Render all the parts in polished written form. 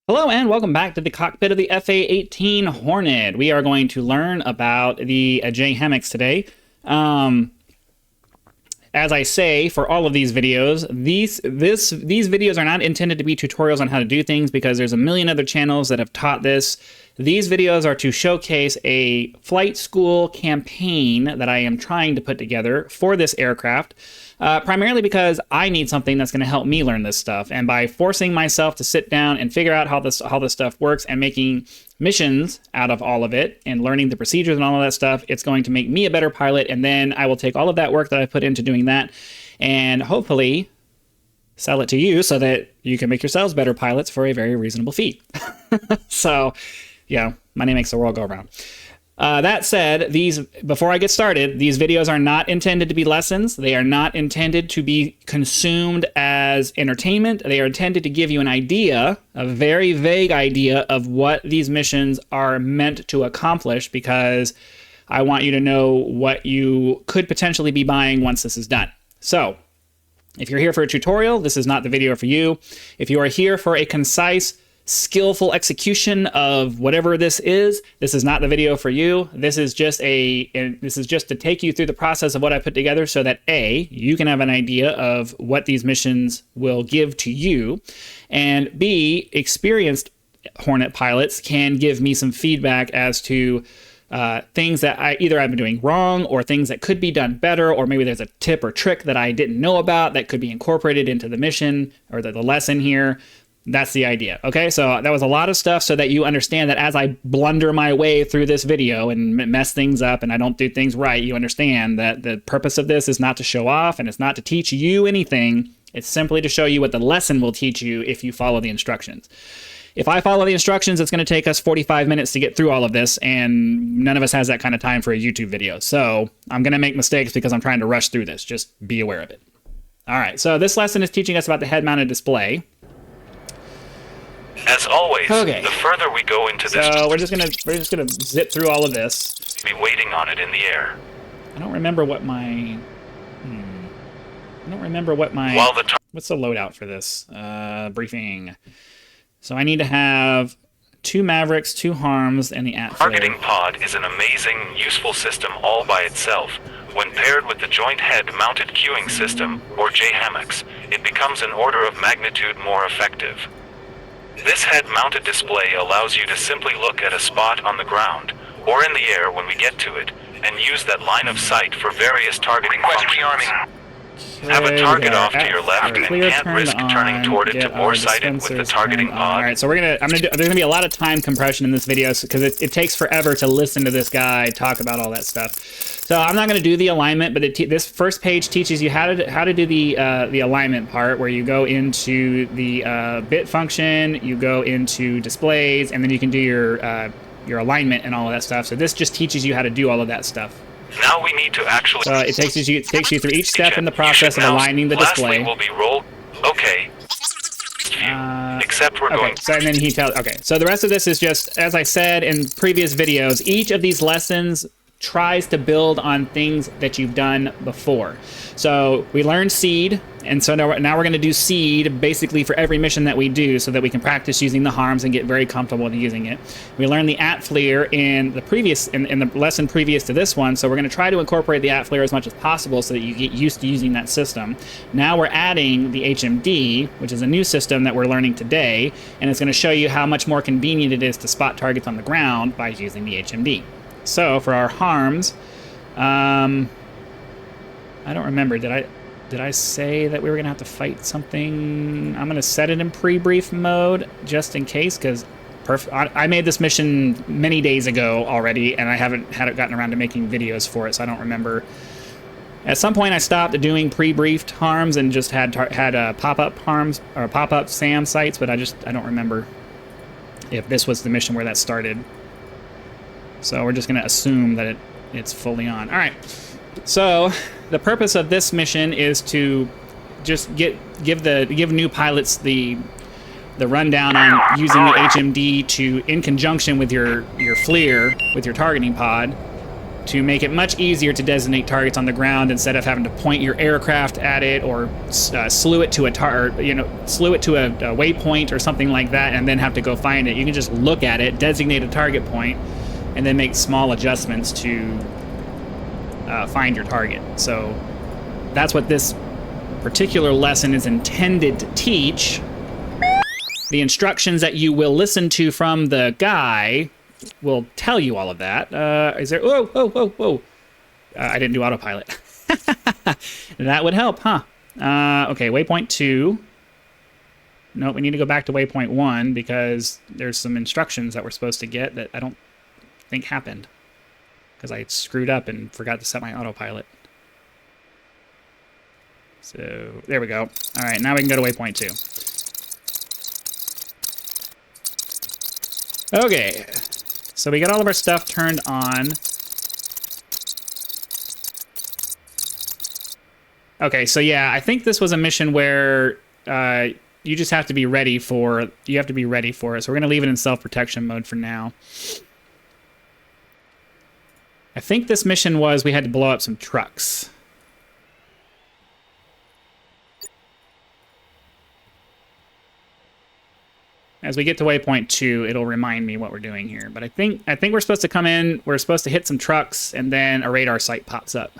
Hello and welcome back to the cockpit of the A-18 Hornet. We are going to learn about the JHMCS today. As I say, for all of these videos, these videos are not intended to be tutorials on how to do things because there's a million other channels that have taught this. These videos are to showcase a flight school campaign that I am trying to put together for this aircraft, primarily because I need something that's going to help me learn this stuff. And by forcing myself to sit down and figure out how this stuff works and making missions out of all of it and learning the procedures and all of that stuff, it's going to make me a better pilot. And then I will take all of that work that I put into doing that and hopefully sell it to you so that you can make yourselves better pilots for a very reasonable fee. So, yeah, money makes the world go around. That said, before I get started, these videos are not intended to be lessons. They are not intended to be consumed as entertainment. They are intended to give you an idea, a very vague idea of what these missions are meant to accomplish, because I want you to know what you could potentially be buying once this is done. So, if you're here for a tutorial, this is not the video for you. If you are here for a concise, skillful execution of whatever this is not the video for you. This is just to take you through the process of what I put together so that A, you can have an idea of what these missions will give to you, and B, experienced Hornet pilots can give me some feedback as to things that I've been doing wrong, or things that could be done better, or maybe there's a tip or trick that I didn't know about that could be incorporated into the mission or the lesson here. That's the idea. Okay, so that was a lot of stuff so that you understand that as I blunder my way through this video and mess things up and I don't do things right, you understand that the purpose of this is not to show off and it's not to teach you anything. It's simply to show you what the lesson will teach you if you follow the instructions. If I follow the instructions, it's going to take us 45 minutes to get through all of this, and none of us has that kind of time for a YouTube video. So I'm going to make mistakes because I'm trying to rush through this. Just be aware of it. All right, so this lesson is teaching us about the head-mounted display. As always, okay. The further we go into this, so we're just gonna zip through all of this. Be waiting on it in the air. I don't remember what my. What's the loadout for this? Briefing. So I need to have 2 Mavericks, 2 Harms, and the AT Targeting pod is an amazing, useful system all by itself. When paired with the Joint Head-Mounted Queuing System, or JHMCS, it becomes an order of magnitude more effective. This head-mounted display allows you to simply look at a spot on the ground, or in the air when we get to it, and use that line of sight for various targeting functions. Have a target off to your left and can't risk turning toward it to bore sight it with the targeting pod. All right, so there's gonna be a lot of time compression in this video because it takes forever to listen to this guy talk about all that stuff. So I'm not gonna do the alignment, but this first page teaches you how to do the alignment part, where you go into the bit function, you go into displays, and then you can do your alignment and all of that stuff. So this just teaches you how to do all of that stuff. Now we need to actually... So it takes you through each step in the process of aligning the display. Lastly will be rolled... Okay. Except we're going... So, and then he tells... Okay, so the rest of this is just, as I said in previous videos, each of these lessons tries to build on things that you've done before. So we learned seed, and so now we're going to do seed basically for every mission that we do, so that we can practice using the harms and get very comfortable with using it. We learned the AT-FLIR in the lesson previous to this one, so we're going to try to incorporate the AT-FLIR as much as possible so that you get used to using that system. Now we're adding the HMD, which is a new system that we're learning today, and it's going to show you how much more convenient it is to spot targets on the ground by using the HMD. So for our harms, I don't remember. Did I say that we were gonna have to fight something? I'm gonna set it in pre-brief mode just in case, because I made this mission many days ago already, and I haven't gotten around to making videos for it, so I don't remember. At some point, I stopped doing pre-briefed harms and just had pop-up harms or pop-up SAM sites, but I don't remember if this was the mission where that started. So we're just going to assume that it's fully on. All right. So the purpose of this mission is to just give new pilots the rundown on using the HMD in conjunction with your FLIR, with your targeting pod, to make it much easier to designate targets on the ground instead of having to point your aircraft at it or slew it to a waypoint or something like that and then have to go find it. You can just look at it, designate a target point, and then make small adjustments to find your target. So that's what this particular lesson is intended to teach. The instructions that you will listen to from the guy will tell you all of that. Is there... Whoa. I didn't do autopilot. That would help, huh? Okay, waypoint 2. Nope, we need to go back to waypoint 1 because there's some instructions that we're supposed to get that I don't think happened because I screwed up and forgot to set my autopilot. So, there we go. All right, now we can go to waypoint 2. Okay. So we got all of our stuff turned on. Okay, so yeah, I think this was a mission where you just have to be ready for it. So we're going to leave it in self-protection mode for now. I think this mission was we had to blow up some trucks. As we get to waypoint 2, it'll remind me what we're doing here. But I think we're supposed to come in, we're supposed to hit some trucks, and then a radar site pops up.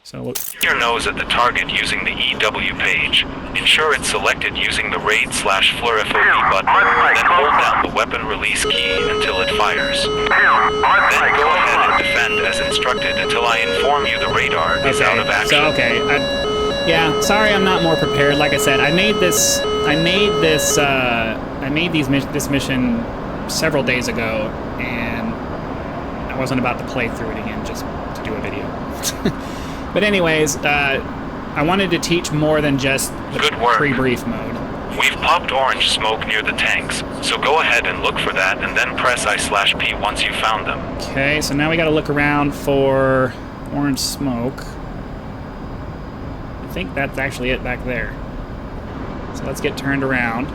So we'll... Your nose at the target using the EW page. Ensure it's selected using the raid/FLURFOB button, then hold down the weapon release key until it fires. Then go ahead and defend as instructed until I inform you the radar is out of action. So, okay. Yeah, sorry I'm not more prepared. Like I said, I made this mission several days ago, and I wasn't about to play through it again just to do a video. But anyways, I wanted to teach more than just the pre-brief mode. We've popped orange smoke near the tanks, so go ahead and look for that and then press I/P once you've found them. Okay, so now we gotta look around for orange smoke. I think that's actually it back there. So let's get turned around.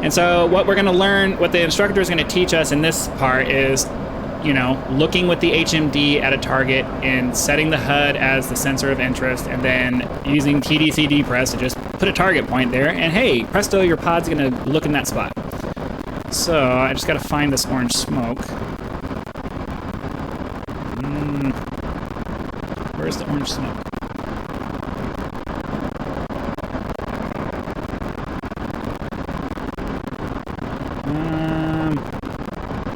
And so what we're gonna learn, what the instructor is gonna teach us in this part is, you know, looking with the HMD at a target and setting the HUD as the sensor of interest, and then using TDCD press to just put a target point there, and hey, presto, your pod's gonna look in that spot. So I just gotta find this orange smoke. Where's the orange smoke?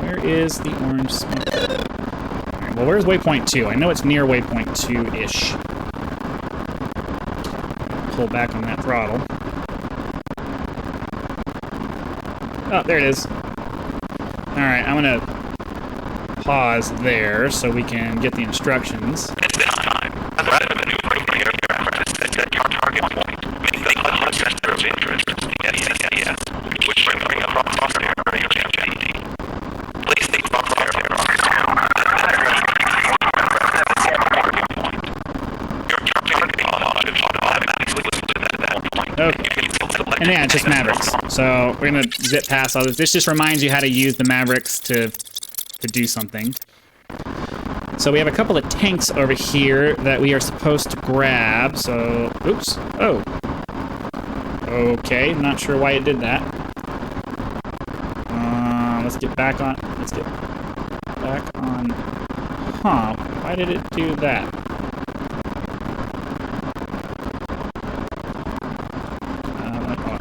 Where is the orange smoke? Alright, well, where's waypoint 2? I know it's near waypoint 2-ish. Pull back on that throttle. Oh, there it is. Alright, I'm gonna pause there so we can get the instructions. It's this time. Rather than maneuvering your aircraft, set your target point. Make the HUD sensor of interest, the DCS, which will bring across the area of JHMCS. Place the crosshair on your target point. Your target automatically listed at that point. Okay. And yeah, it's just Mavericks. So we're gonna zip past all this. This just reminds you how to use the Mavericks to do something. So we have a couple of tanks over here that we are supposed to grab. So, oops. Oh. Okay, not sure why it did that. Let's get back on. Let's get back on. Huh? Why did it do that?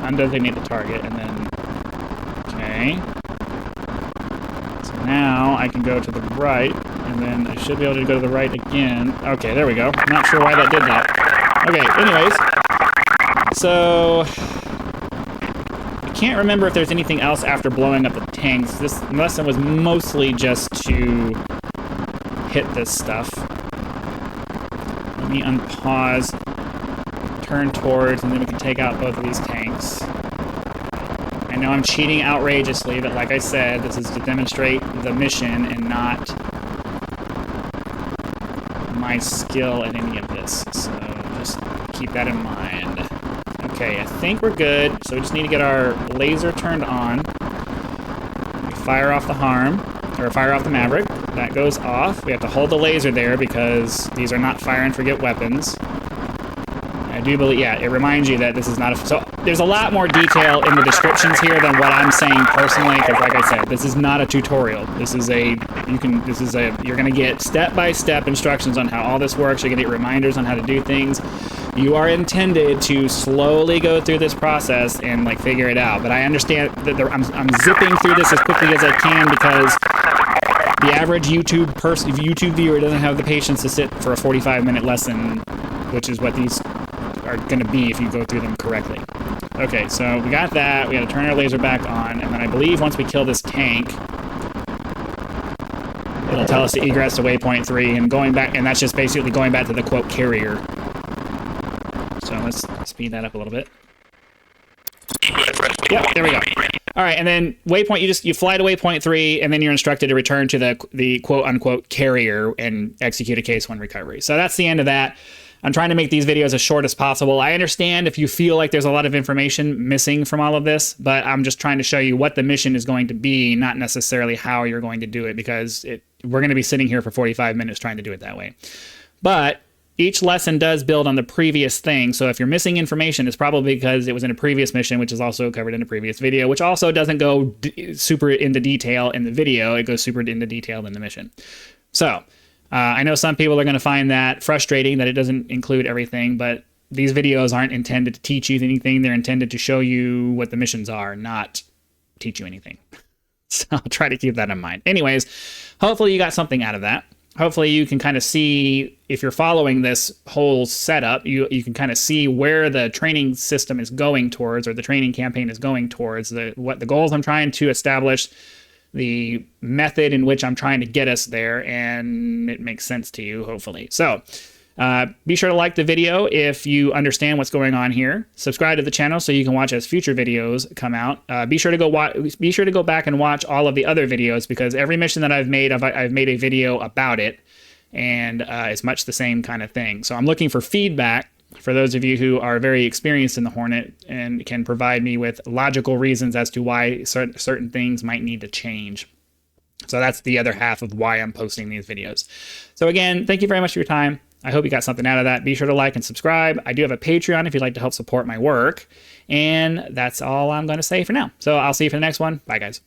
Undesignate the target, and then. Okay. So now I can go to the right, and then I should be able to go to the right again. Okay, there we go. Not sure why that did that. Okay, anyways. So I can't remember if there's anything else after blowing up the tanks. This lesson was mostly just to hit this stuff. Let me unpause, turn towards, and then we can take out both of these tanks. I know I'm cheating outrageously, but like I said, this is to demonstrate the mission and not my skill at any of this. So just keep that in mind. Okay, I think we're good. So we just need to get our laser turned on. We fire off the harm, or fire off the Maverick. That goes off. We have to hold the laser there because these are not fire and forget weapons. I do believe, yeah, it reminds you that this is not a... So there's a lot more detail in the descriptions here than what I'm saying personally, because like I said, this is not a tutorial. This is a... You're going to get step-by-step instructions on how all this works. You're going to get reminders on how to do things. You are intended to slowly go through this process and, like, figure it out. But I understand that I'm zipping through this as quickly as I can because the average YouTube viewer doesn't have the patience to sit for a 45-minute lesson, which is what these are going to be if you go through them correctly. Okay, so we got that. We got to turn our laser back on, and then I believe once we kill this tank, it'll tell us to egress to waypoint 3, and going back, and that's just basically going back to the quote carrier. So let's speed that up a little bit. Yep, there we go. All right, and then waypoint, you fly to waypoint 3, and then you're instructed to return to the quote unquote carrier and execute a case 1 recovery. So that's the end of that. I'm trying to make these videos as short as possible. I understand if you feel like there's a lot of information missing from all of this, but I'm just trying to show you what the mission is going to be, not necessarily how you're going to do it, because we're going to be sitting here for 45 minutes trying to do it that way. But each lesson does build on the previous thing, so if you're missing information, it's probably because it was in a previous mission, which is also covered in a previous video, which also doesn't go super into detail in the video. It goes super into detail in the mission. So I know some people are going to find that frustrating that it doesn't include everything, but these videos aren't intended to teach you anything. They're intended to show you what the missions are, not teach you anything. So I'll try to keep that in mind. Anyways, hopefully you got something out of that. Hopefully you can kind of see, if you're following this whole setup, you can kind of see where the training system is going towards, or the training campaign is going towards, what the goals I'm trying to establish, the method in which I'm trying to get us there, and it makes sense to you, hopefully. So be sure to like the video if you understand what's going on here. Subscribe to the channel so you can watch as future videos come out. Be sure to go back and watch all of the other videos, because every mission that I've made a video about it, and it's much the same kind of thing. So I'm looking for feedback for those of you who are very experienced in the Hornet and can provide me with logical reasons as to why certain things might need to change. So that's the other half of why I'm posting these videos. So again, thank you very much for your time. I hope you got something out of that. Be sure to like and subscribe. I do have a Patreon if you'd like to help support my work. And that's all I'm going to say for now. So I'll see you for the next one. Bye, guys.